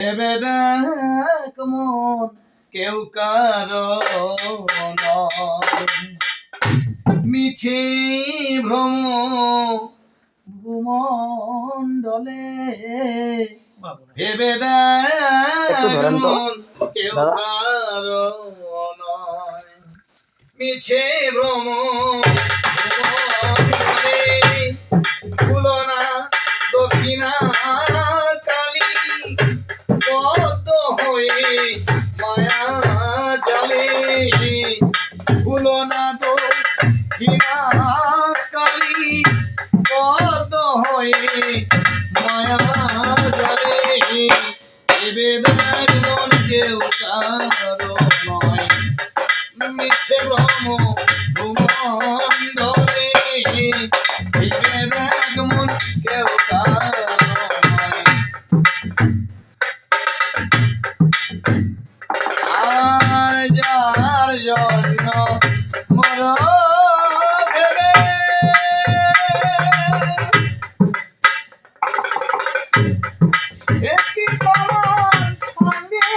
ভেবে দেখ মন কেউ কারো নয়, মিছে ভ্রম ভূমণ্ডলে ভেবে দেখ মন কেউ কারো নয়, মিছে ভ্রম ভূমণ্ডলে ভুলো না দক্ষিণা কালী পদ্ম হয়ে মায়া জালে, ভুলো না দক্ষিণা কালী পদ্ম হয়ে মায়া জালে, ভেবে দেখ মন কেউ কারো নয়, মিছে ভ্রম ভূমণ্ডলে ভেবে দেখ মন কেউ কারো নয়। আর যার জন্য মর ভেবে একটি তোমার সঙ্গে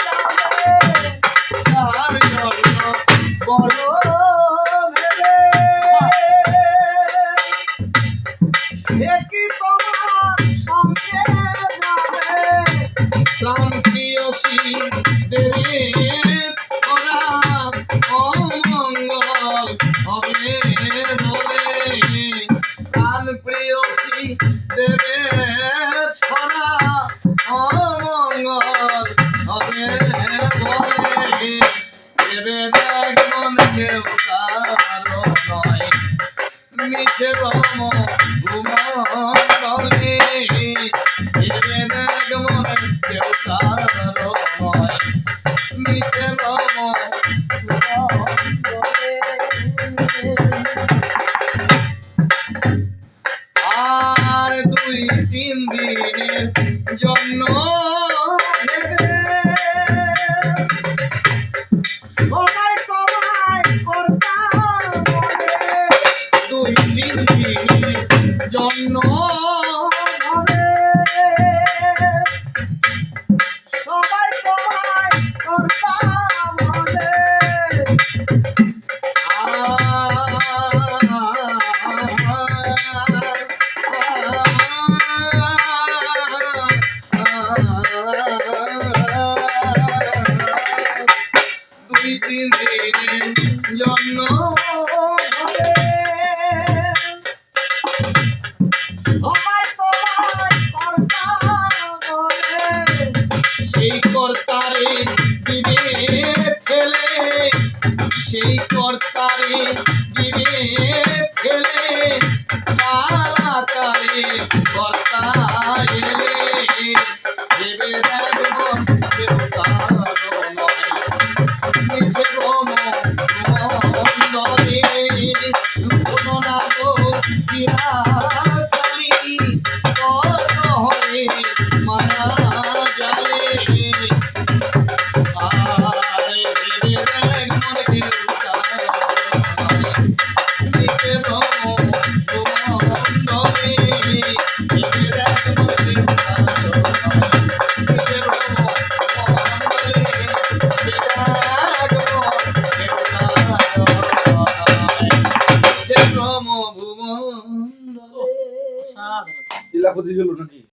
যাবে, যার জন্য বড় ভেবে একটি তোমার সঙ্গে যাবে, প্রাণ প্রিয়সী দেবের ওরা অমঙ্গল হবে বলে, প্রাণ প্রিয়সী দেবের ছড়া অমঙ্গল হবে বলে, ভেবে দেখ মন কেউ কারো নয়, মিছে ভ্রম ভূমণ্ডলে ভেবে দেখ মন কেউ কারো নয়, মিছে ভ্রম ভূমণ্ডলে। আর 2-3 দিনের জন্য ভেবে সবাই তোমায় করতাম বলে, 2-3 দিনের জন্য ভাবে সবাই তোমায় করতাম বলে, দুই তিন দিনের জন্য সেই কর্তারে দিবে ফেলে, সেই কর্তারে দিবে ফেলে, তারে কর্তা এলে ভেবে দেখ মন কেউ কারো নয়, মিছে ভ্রম ভূমণ্ডলে ভুলো না দক্ষিণা কালী পদ্ম হয়ে মায়া জালে, আর ভেবে দেখ মন কেউ কারো নয়, মিছে ভ্রম ভূমণ্ডলে ভেবে দেখ মন কেউ কারো নয়, মিছে ভ্রম ভূমণ্ডলে ভেবে দেখ মন কেউ কারো নয়, মিছে ভ্রম ভূমণ্ডলে। চিল্লা খুঁজি ছিল নাকি?